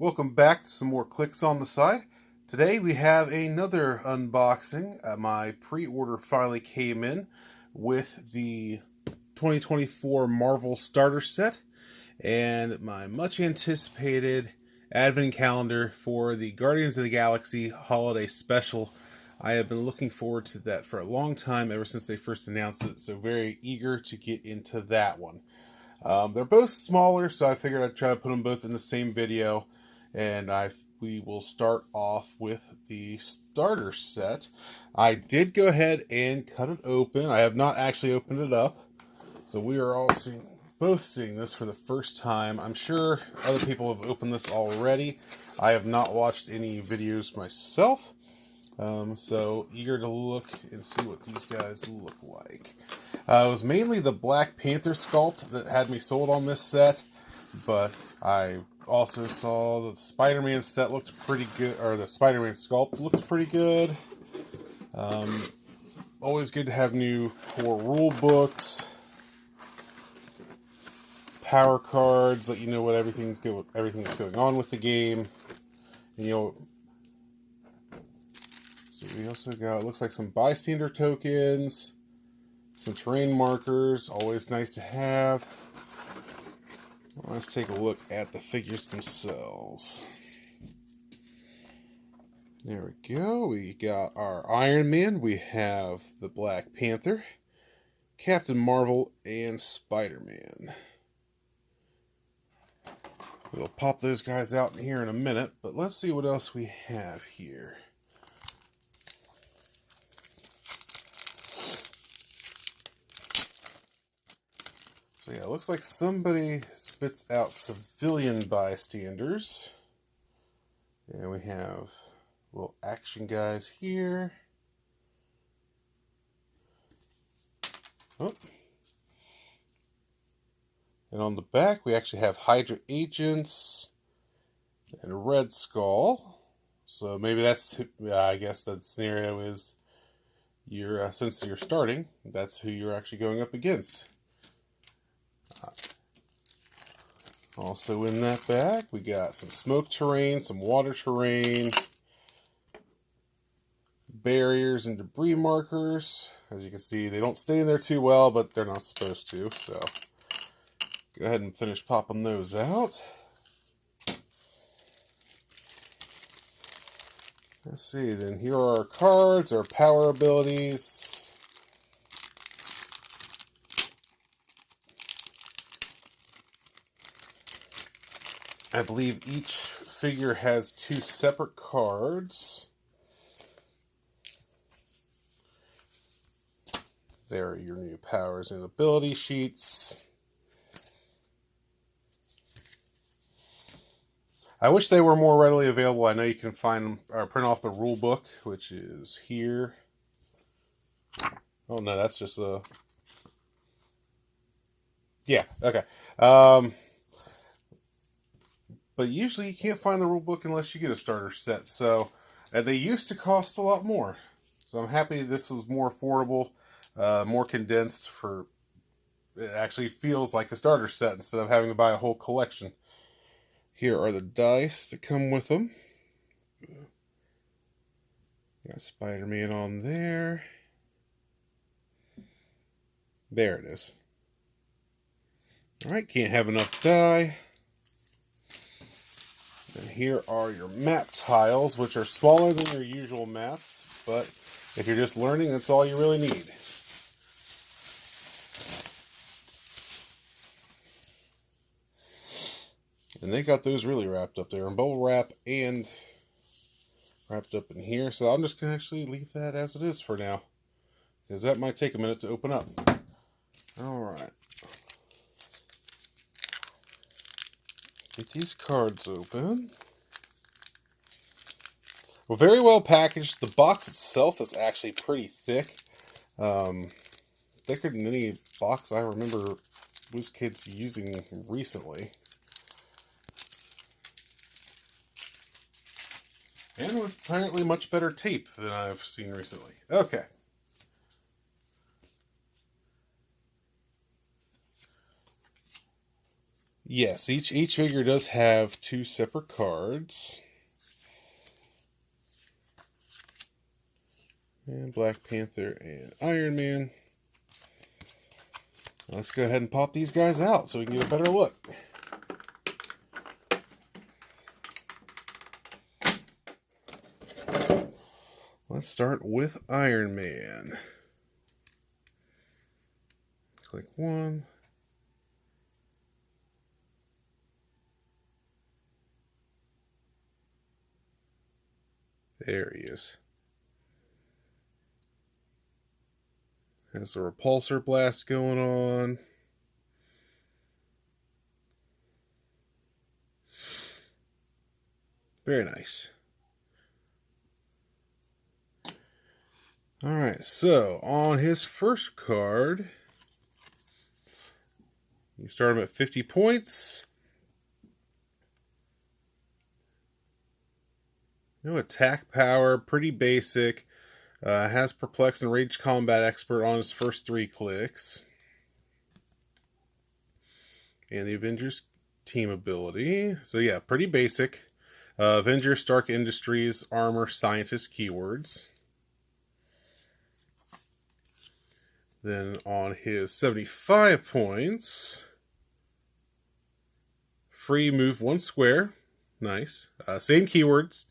Welcome back to some more clicks on the side. Today we have another unboxing. My pre-order finally came in with the 2024 Marvel starter set and my much anticipated advent calendar for the Guardians of the Galaxy holiday special. I have been looking forward to that for a long time, ever since they first announced it, so very eager to get into that one. They're both smaller, so I figured I'd try to put them both in the same video. And we will start off with the starter set. I did go ahead and cut it open. I have not actually opened it up, so we are all both seeing this for the first time. I'm sure other people have opened this already. I have not watched any videos myself, so eager to look and see what these guys look like. It was mainly the Black Panther sculpt that had me sold on this set, but I also saw the Spider-Man set looked pretty good, or the Spider-Man sculpt looked pretty good. Always good to have new core rule books, power cards, let you know what everything that's going on with the game. And, so we also got, it looks like some bystander tokens, some terrain markers, always nice to have. Let's take a look at the figures themselves. There we go. We got our Iron Man. We have the Black Panther, Captain Marvel, and Spider-Man. We'll pop those guys out in here in a minute, but let's see what else we have here. So yeah, it looks like somebody spits out civilian bystanders. And we have little action guys here. Oh. And on the back, we actually have Hydra agents and Red Skull. So maybe that's, I guess that scenario is, since you're starting, that's who you're actually going up against. Also in that bag, we got some smoke terrain, some water terrain, barriers and debris markers. As you can see, they don't stay in there too well, but they're not supposed to, so go ahead and finish popping those out. Let's see, then here are our cards, our power abilities. I believe each figure has 2 separate cards. There are your new powers and ability sheets. I wish they were more readily available. I know you can find them or print off the rule book, which is here. Oh no, that's just a... Yeah, okay. But usually you can't find the rule book unless you get a starter set. So they used to cost a lot more. So I'm happy this was more affordable, more condensed. It actually feels like a starter set instead of having to buy a whole collection. Here are the dice that come with them. Got Spider-Man on there. There it is. Alright, can't have enough die. And here are your map tiles, which are smaller than your usual maps, but if you're just learning, that's all you really need. And they got those really wrapped up there in bubble wrap and wrapped up in here. So I'm just going to actually leave that as it is for now, because that might take a minute to open up. Alright. Get these cards open. Well, very well packaged. The box itself is actually pretty thick. Thicker than any box I remember those kids using recently. And with apparently much better tape than I've seen recently. Okay. Yes, each figure does have 2 separate cards. And Black Panther and Iron Man. Let's go ahead and pop these guys out so we can get a better look. Let's start with Iron Man. Click 1. There he is. Has the repulsor blast going on. Very nice. Alright, so on his first card, you start him at 50 points. No attack power, pretty basic. Has Perplex and Ranged Combat Expert on his first 3 clicks. And the Avengers team ability. So yeah, pretty basic. Avengers, Stark Industries, Armor, Scientist keywords. Then on his 75 points, free move 1 square. Nice. Same keywords.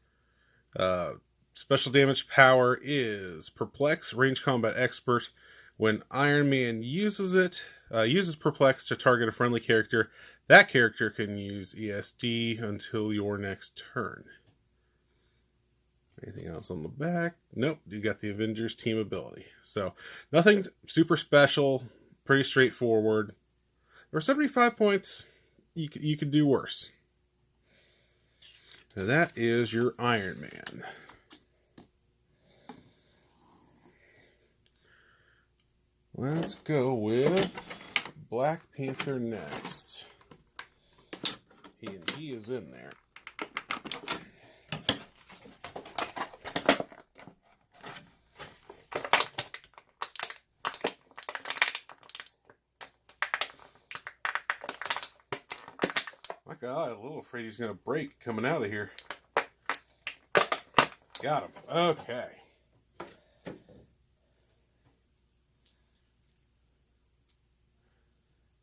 Special damage power is Perplex, Range Combat Expert. When Iron Man uses it, uses Perplex to target a friendly character, that character can use ESD until your next turn. Anything else on the back? Nope, you got the Avengers team ability. So, nothing super special, pretty straightforward. For 75 points, you could do worse. So that is your Iron Man. Let's go with Black Panther next. He is in there. My God, I'm a little afraid he's going to break coming out of here. Got him. Okay.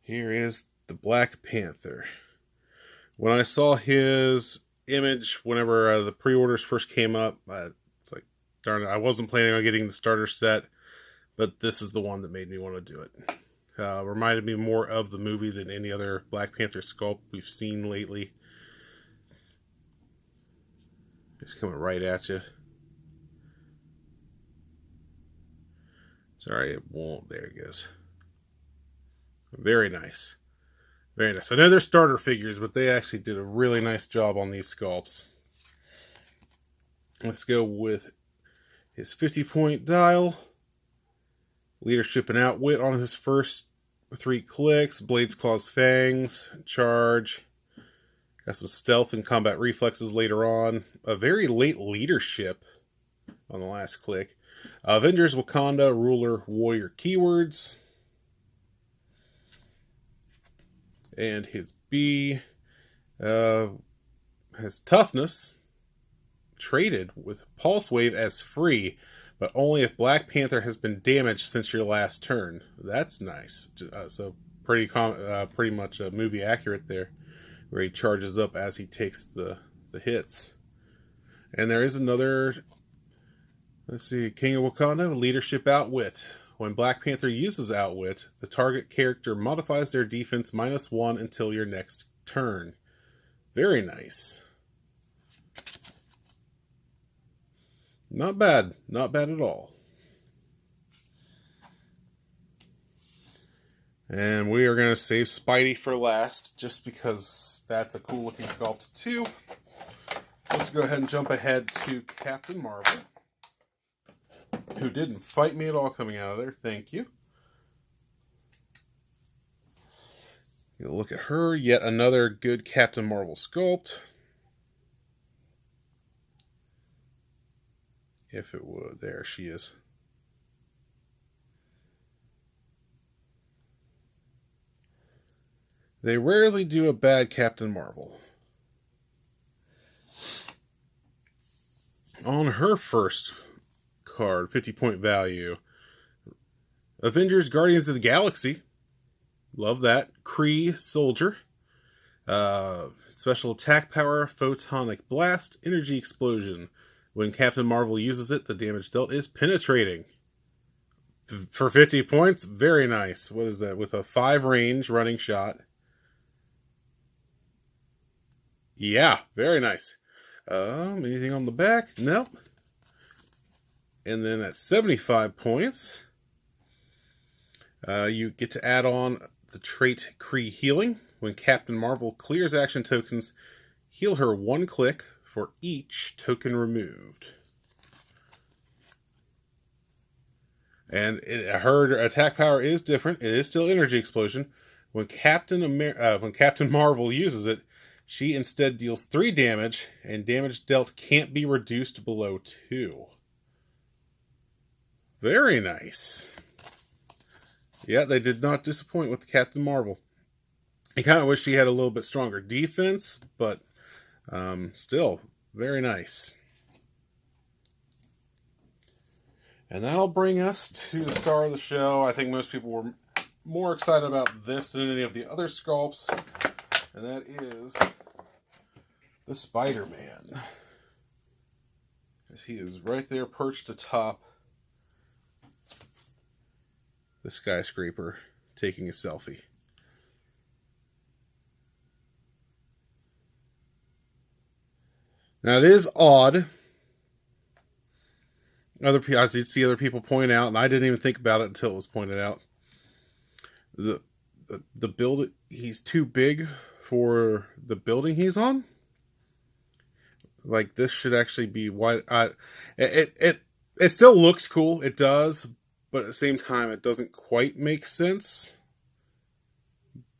Here is the Black Panther. When I saw his image whenever the pre-orders first came up, it's like, darn it, I wasn't planning on getting the starter set, but this is the one that made me want to do it. Reminded me more of the movie than any other Black Panther sculpt we've seen lately. Just coming right at you. Sorry, it won't. There it goes. Very nice. Very nice. I know they're starter figures, but they actually did a really nice job on these sculpts. Let's go with his 50-point dial. Leadership and Outwit on his first 3 clicks. Blades, Claws, Fangs. Charge. Got some Stealth and Combat Reflexes later on. A very late Leadership on the last click. Avengers, Wakanda, Ruler, Warrior keywords. And his B has Toughness, traded with Pulse Wave as free, but only if Black Panther has been damaged since your last turn. That's nice. So pretty much movie accurate there, where he charges up as he takes the hits. And there is another, let's see, King of Wakanda, Leadership Outwit. When Black Panther uses Outwit, the target character modifies their defense -1 until your next turn. Very nice. Not bad. Not bad at all. And we are going to save Spidey for last, just because that's a cool looking sculpt too. Let's go ahead and jump ahead to Captain Marvel, who didn't fight me at all coming out of there. Thank you. You look at her, yet another good Captain Marvel sculpt. If it would, there she is. They rarely do a bad Captain Marvel. On her first card, 50-point value, Avengers Guardians of the Galaxy. Love that. Kree Soldier. Special attack power, photonic blast, energy explosion. When Captain Marvel uses it, the damage dealt is penetrating. For 50 points, very nice. What is that? With a 5 range running shot. Yeah, very nice. Anything on the back? Nope. And then at 75 points, you get to add on the trait Kree Healing. When Captain Marvel clears action tokens, heal her 1 click for each token removed. And her attack power is different. It is still energy explosion. When Captain Marvel uses it, she instead deals 3 damage, and damage dealt can't be reduced below 2. Very nice. Yeah, they did not disappoint with Captain Marvel. I kind of wish she had a little bit stronger defense, but still, very nice. And that'll bring us to the star of the show. I think most people were more excited about this than any of the other sculpts, and that is the Spider-Man. As he is right there perched atop the skyscraper taking a selfie. Now, it is odd. I did see other people point out, and I didn't even think about it until it was pointed out. The build, he's too big for the building he's on. Like, this should actually be wide. It still looks cool. It does, but at the same time, it doesn't quite make sense.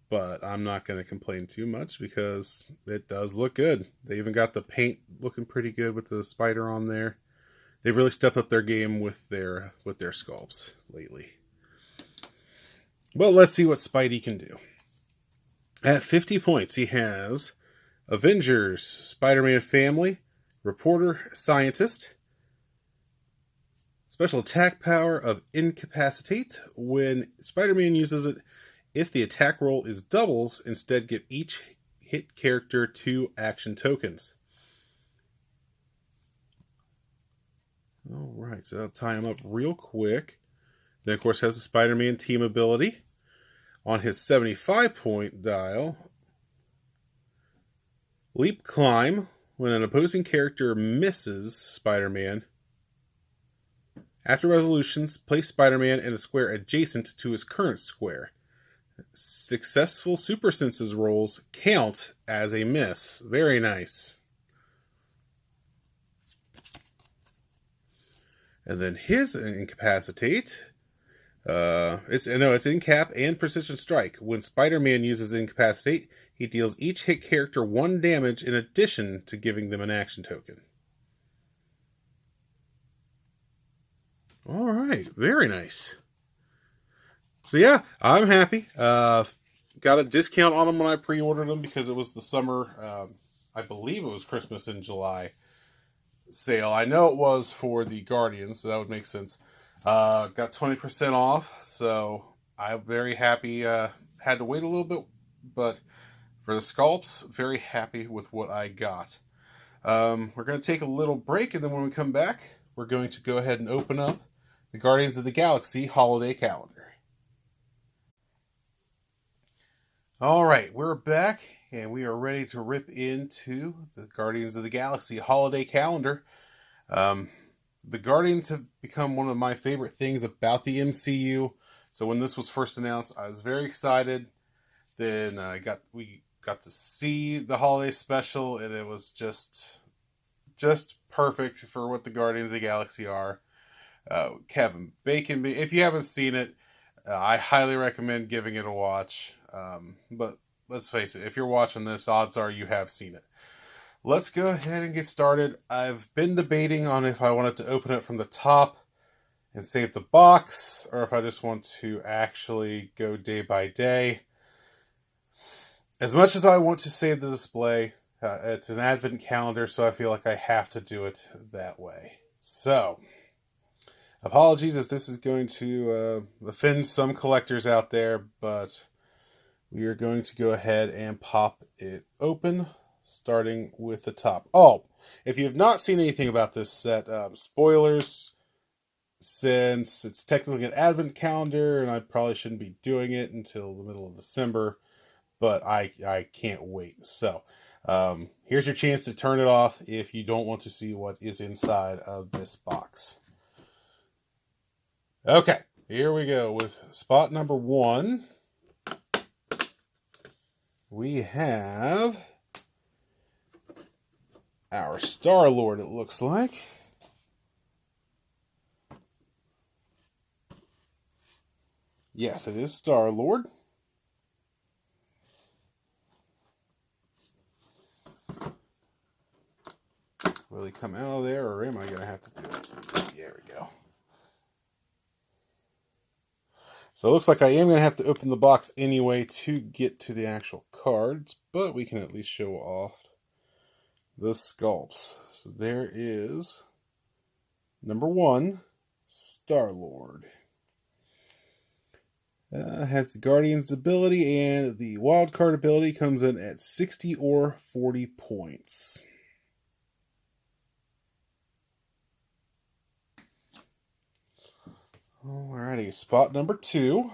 But I'm not going to complain too much because it does look good. They even got the paint looking pretty good with the spider on there. They've really stepped up their game with their sculpts lately. Well, let's see what Spidey can do. At 50 points, he has Avengers, Spider-Man Family, Reporter, Scientist, special attack power of Incapacitate. When Spider-Man uses it, if the attack roll is doubles, instead give each hit character 2 action tokens. Alright, so that'll tie him up real quick. Then, of course, has the Spider-Man team ability. On his 75-point dial, Leap Climb. When an opposing character misses Spider-Man, after resolutions, place Spider-Man in a square adjacent to his current square. Successful Super Senses rolls count as a miss. Very nice. And then his Incapacitate. It's Incap and Precision Strike. When Spider-Man uses Incapacitate, he deals each hit character 1 damage in addition to giving them an action token. Alright, very nice. So yeah, I'm happy. Got a discount on them when I pre-ordered them because it was the summer, I believe it was Christmas in July sale. I know it was for the Guardians, so that would make sense. Got 20% off, so I'm very happy. Had to wait a little bit, but for the sculpts, very happy with what I got. We're going to take a little break, and then when we come back, we're going to go ahead and open up the Guardians of the Galaxy holiday calendar. Alright, we're back, and we are ready to rip into the Guardians of the Galaxy holiday calendar. The Guardians have become one of my favorite things about the MCU. So when this was first announced, I was very excited. Then we got to see the holiday special, and it was just perfect for what the Guardians of the Galaxy are. Kevin Bacon, if you haven't seen it, I highly recommend giving it a watch. But let's face it, if you're watching this, odds are you have seen it. Let's go ahead and get started. I've been debating on if I wanted to open it from the top and save the box, or if I just want to actually go day by day. As much as I want to save the display, it's an advent calendar, so I feel like I have to do it that way. So, apologies if this is going to offend some collectors out there, but we are going to go ahead and pop it open, starting with the top. Oh, if you have not seen anything about this set, spoilers, since it's technically an advent calendar, and I probably shouldn't be doing it until the middle of December, but I can't wait. So here's your chance to turn it off if you don't want to see what is inside of this box. Okay, here we go with spot number 1. We have our Star-Lord, it looks like. Yes, it is Star-Lord. Will he come out of there, or am I going to have to do it? There we go. So it looks like I am going to have to open the box anyway to get to the actual cards, but we can at least show off the sculpts. So there is number 1, Star-Lord. Has the Guardian's ability, and the wild card ability comes in at 60 or 40 points. Alrighty, spot number 2.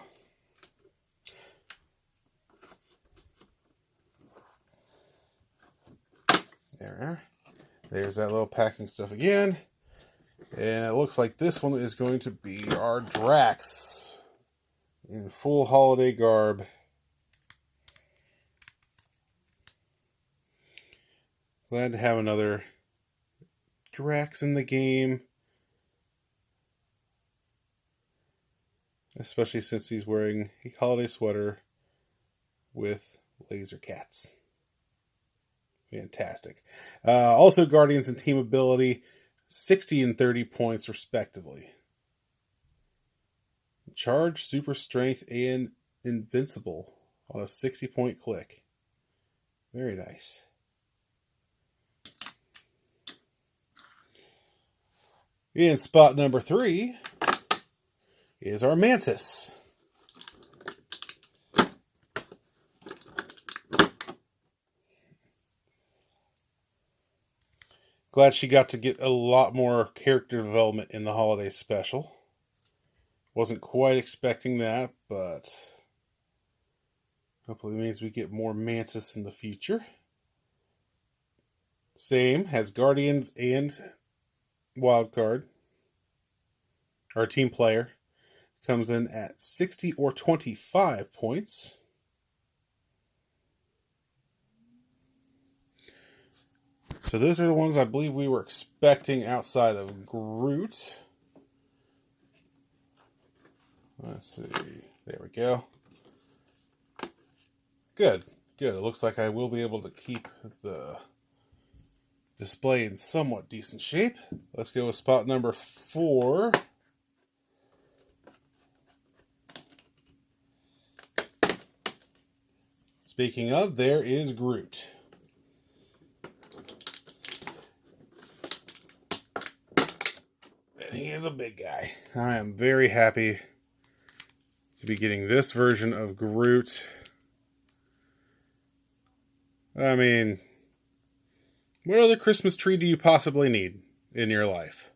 There's that little packing stuff again. And it looks like this one is going to be our Drax in full holiday garb. Glad to have another Drax in the game. Especially since he's wearing a holiday sweater with laser cats. Fantastic. Also, Guardians and team ability, 60 and 30 points respectively. Charge, super strength, and invincible on a 60-point click. Very nice. And spot number 3 is our Mantis. Glad she got to get a lot more character development in the holiday special. Wasn't quite expecting that, but hopefully it means we get more Mantis in the future. Same, has Guardians and Wildcard. Our team player comes in at 60 or 25 points. So those are the ones I believe we were expecting outside of Groot. Let's see. There we go. Good. Good. It looks like I will be able to keep the display in somewhat decent shape. Let's go with spot number 4. Speaking of, there is Groot. And he is a big guy. I am very happy to be getting this version of Groot. I mean, what other Christmas tree do you possibly need in your life?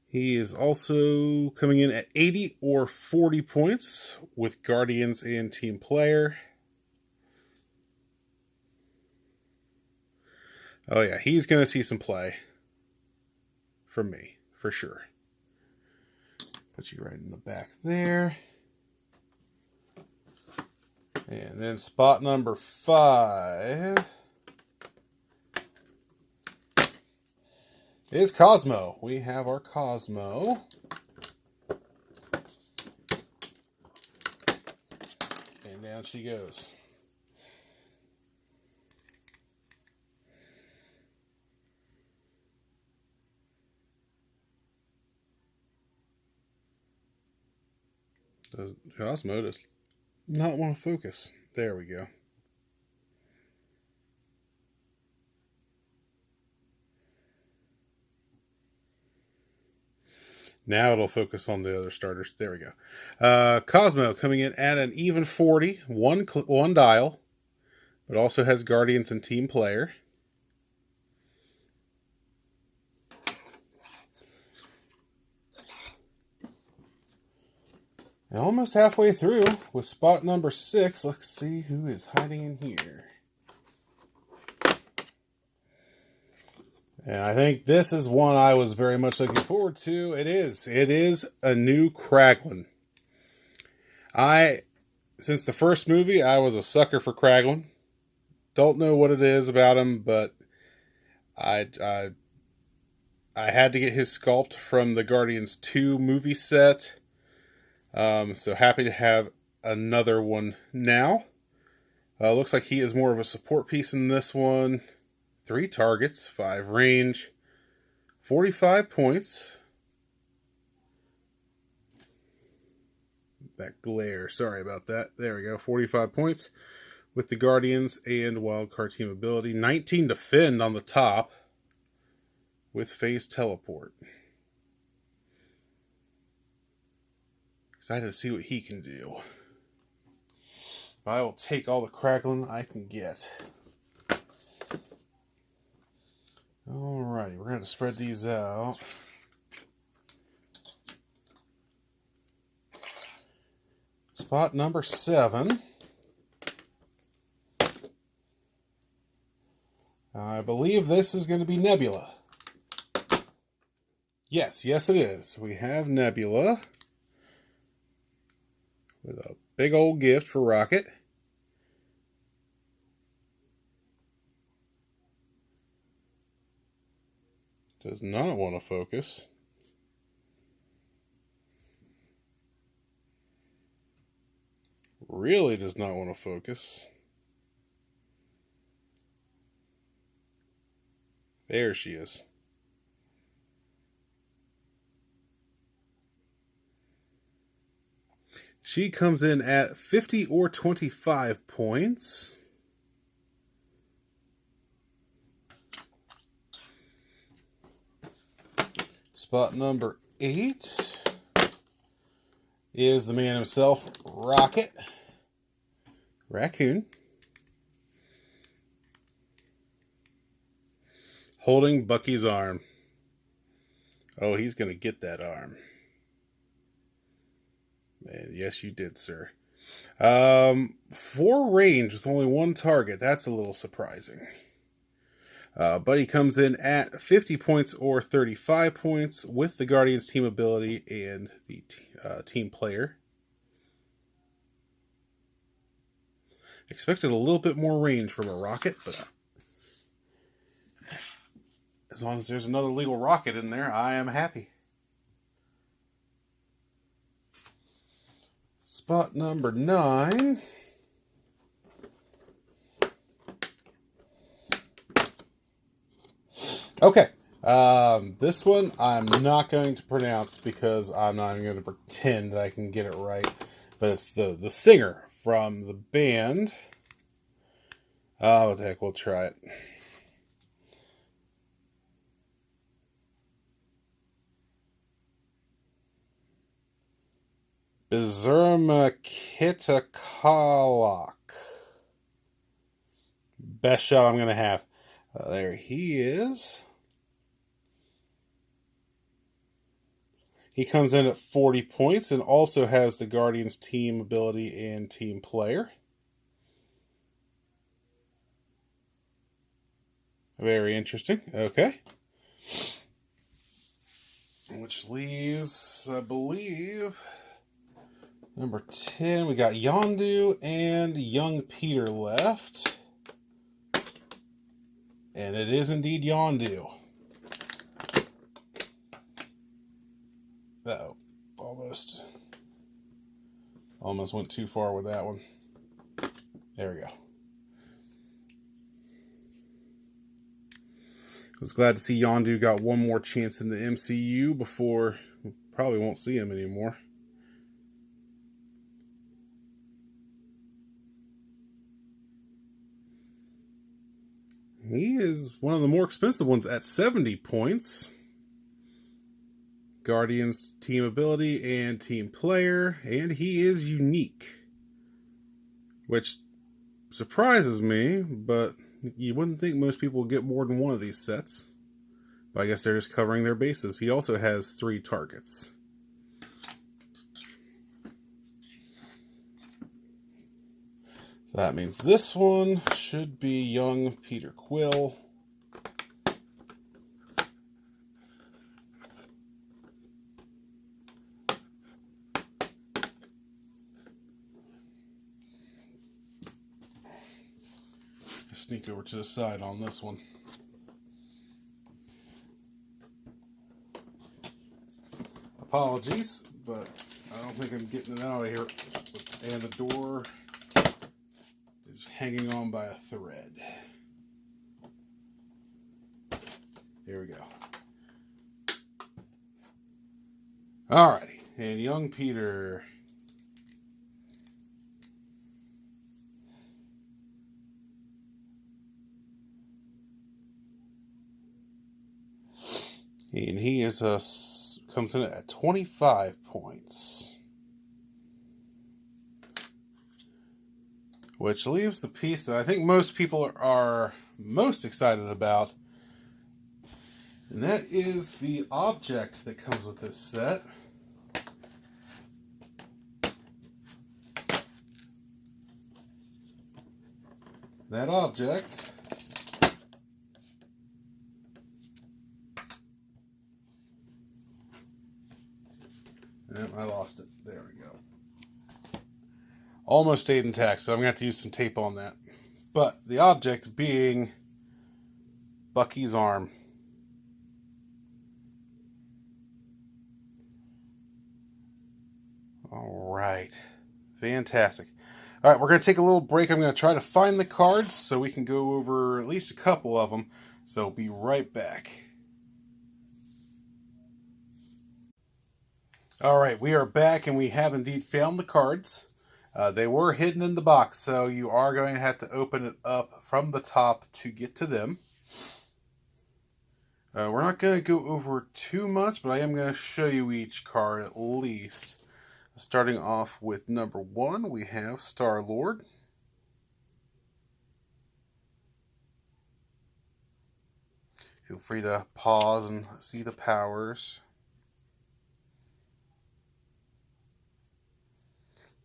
He is also coming in at 80 or 40 points with Guardians and Team Player. Oh yeah, he's going to see some play from me, for sure. Put you right in the back there. And then spot number 5 is Cosmo. We have our Cosmo. And down she goes. Does Osmosis not want to focus? There we go. Now it'll focus on the other starters. There we go. Cosmo coming in at an even 40, one dial, but also has Guardians and Team Player. And almost halfway through with spot number 6. Let's see who is hiding in here. And I think this is one I was very much looking forward to. It is a new Kraglin. Since the first movie, I was a sucker for Kraglin. Don't know what it is about him, but I had to get his sculpt from the Guardians 2 movie set. So happy to have another one now. Looks like he is more of a support piece in this one. 3 targets, 5 range, 45 points. That glare, sorry about that. There we go, 45 points with the Guardians and Wildcard team ability. 19 defend on the top with phase teleport. Excited to see what he can do. I will take all the Kraglin I can get. Alrighty, we're going to spread these out. Spot number 7. I believe this is going to be Nebula. Yes it is. We have Nebula with a big old gift for Rocket. Does not want to focus. Really does not want to focus. There she is. She comes in at 50 or 25 points. Spot number 8 is the man himself, Rocket Raccoon, holding Bucky's arm. Oh, he's going to get that arm. And yes, you did, sir. 4 range with only 1 target. That's a little surprising. But he comes in at 50 points or 35 points with the Guardians team ability and the team player. Expected a little bit more range from a Rocket, but as long as there's another legal Rocket in there, I am happy. Spot number 9. Okay, this one I'm not going to pronounce because I'm not even going to pretend that I can get it right. But it's the singer from the band. Oh, what the heck, we'll try it. Bizurmakitakalak. Best shot I'm going to have. There he is. He comes in at 40 points and also has the Guardians team ability and team player. Very interesting. Okay. Which leaves, I believe, number 10. We got Yondu and Young Peter left. And it is indeed Yondu. Uh-oh. Almost went too far with that one. There we go. I was glad to see Yondu got one more chance in the MCU before we probably won't see him anymore. He is one of the more expensive ones at 70 points. Guardian's team ability and team player, and he is unique, which surprises me, but you wouldn't think most people would get more than one of these sets. But I guess they're just covering their bases. He also has 3 targets. So that means this one should be young Peter Quill. Sneak over to the side on this one. Apologies, but I don't think I'm getting it out of here. And the door is hanging on by a thread. There we go. Alrighty, and young Peter. And he is comes in at 25 points. Which leaves the piece that I think most people are most excited about. And that is the object that comes with this set. That object I lost it. There we go. Almost stayed intact, so I'm going to have to use some tape on that. But the object being Bucky's arm. All right. Fantastic. All right, we're going to take a little break. I'm going to try to find the cards so we can go over at least a couple of them. So be right back. All right, we are back, and we have indeed found the cards. They were hidden in the box, so you are going to have to open it up from the top to get to them. We're not going to go over too much, but I am going to show you each card at least. Starting off with number 1, we have Star-Lord. Feel free to pause and see the powers.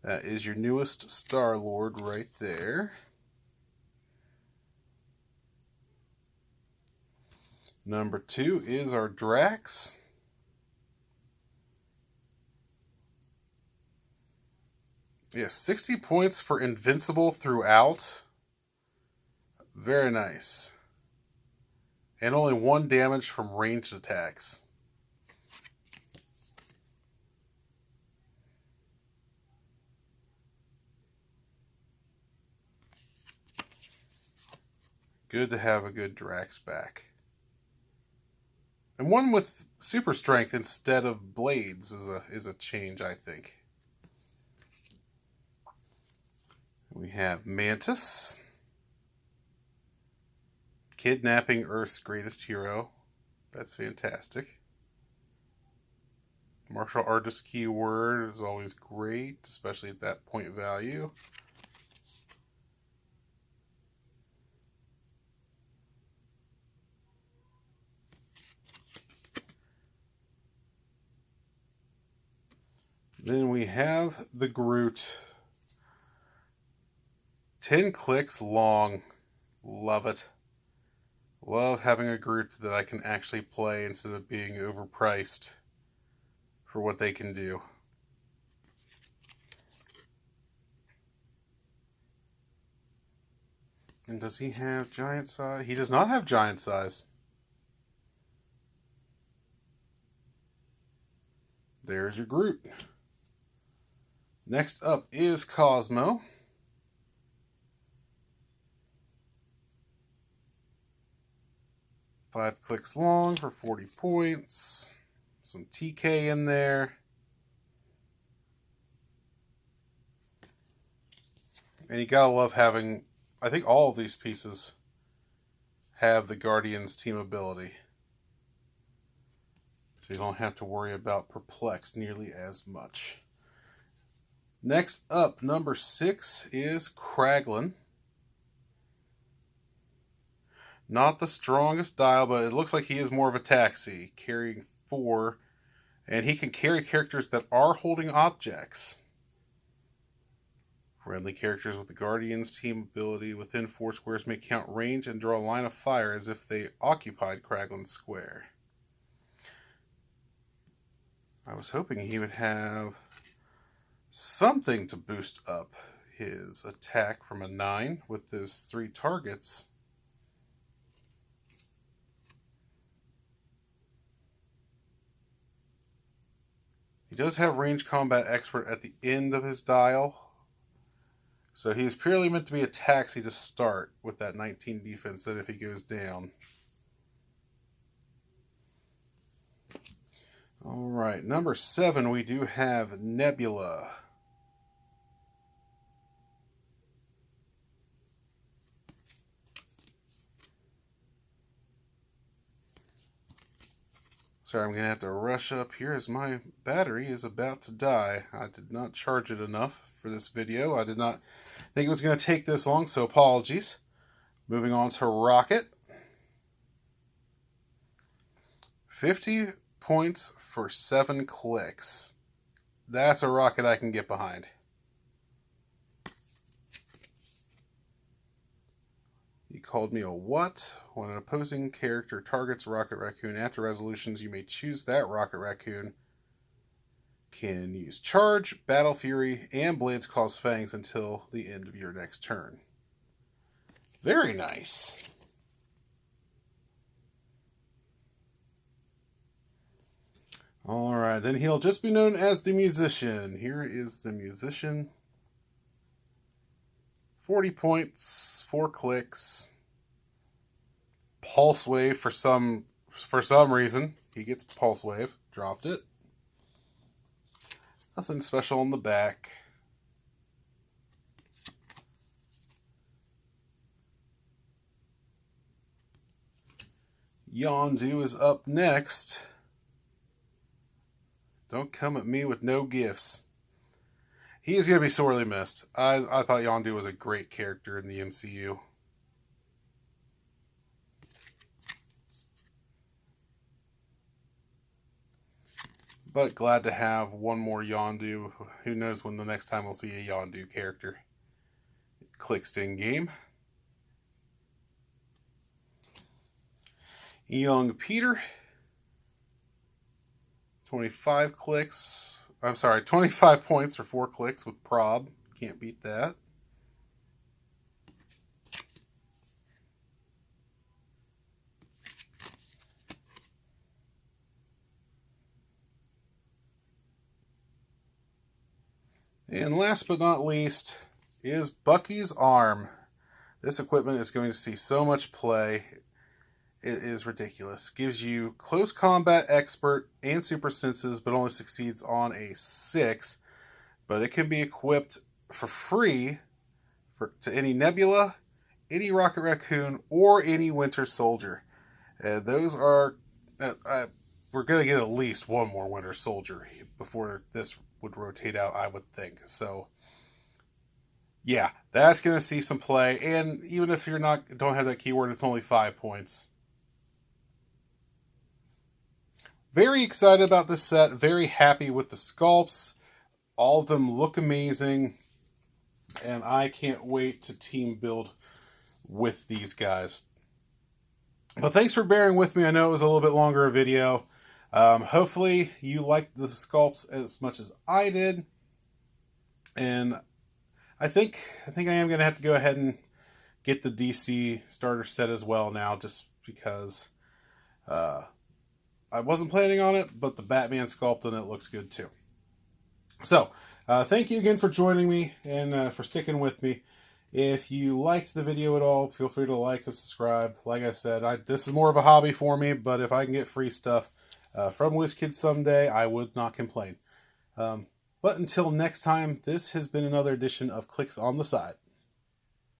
That is your newest Star-Lord right there. Number 2 is our Drax. Yeah, 60 points for invincible throughout. Very nice. And only 1 damage from ranged attacks. Good to have a good Drax back. And one with super strength instead of blades is a change, I think. We have Mantis. Kidnapping Earth's greatest hero. That's fantastic. Martial artist keyword is always great, especially at that point value. Then we have the Groot. 10 clicks long. Love it. Love having a Groot that I can actually play instead of being overpriced for what they can do. And does he have giant size? He does not have giant size. There's your Groot. Next up is Cosmo. Five clicks long for 40 points. Some TK in there. And you gotta love having, I think all of these pieces have the Guardians team ability. So you don't have to worry about Perplex nearly as much. Next up, number 6 is Kraglin. Not the strongest dial, but it looks like he is more of a taxi, carrying 4. And he can carry characters that are holding objects. Friendly characters with the Guardians team ability within 4 squares may count range and draw a line of fire as if they occupied Kraglin's square. I was hoping he would have something to boost up his attack from a 9 with those 3 targets. He does have range combat expert at the end of his dial. So he is purely meant to be a taxi to start with that 19 defense that if he goes down. Alright, number 7 we do have Nebula. Sorry, I'm going to have to rush up here as my battery is about to die. I did not charge it enough for this video. I did not think it was going to take this long, so apologies. Moving on to Rocket. 50 points for 7 clicks. That's a Rocket I can get behind. He called me a what? When an opposing character targets Rocket Raccoon after resolutions, you may choose that Rocket Raccoon. Can use Charge, Battle Fury, and Blades Claw's Fangs until the end of your next turn. Very nice. Alright, then he'll just be known as the Musician. Here is the Musician. 40 points, 4 clicks. Pulse Wave for some reason. He gets Pulse Wave. Dropped it. Nothing special on the back. Yondu is up next. Don't come at me with no gifts. He is going to be sorely missed. I thought Yondu was a great character in the MCU. But glad to have one more Yondu. Who knows when the next time we'll see a Yondu character. Clicks in game. Young Peter. 25 clicks. I'm sorry, 25 points for 4 clicks with Prob. Can't beat that. And last but not least is Bucky's Arm. This equipment is going to see so much play. It is ridiculous. Gives you close combat expert and super senses, but only succeeds on a 6. But it can be equipped for free to any Nebula, any Rocket Raccoon, or any Winter Soldier. And those are... we're going to get at least one more Winter Soldier before this would rotate out, I would think. So, yeah, that's going to see some play. And even if you're don't have that keyword, it's only 5 points. Very excited about this set. Very happy with the sculpts. All of them look amazing. And I can't wait to team build with these guys. But thanks for bearing with me. I know it was a little bit longer a video. Hopefully you liked the sculpts as much as I did. And I think I am going to have to go ahead and get the DC starter set as well now, just because I wasn't planning on it, but the Batman sculpt in it looks good too. So, thank you again for joining me and for sticking with me. If you liked the video at all, feel free to like and subscribe. Like I said, this is more of a hobby for me, but if I can get free stuff from WizKids someday, I would not complain. But until next time, this has been another edition of Clicks on the Side.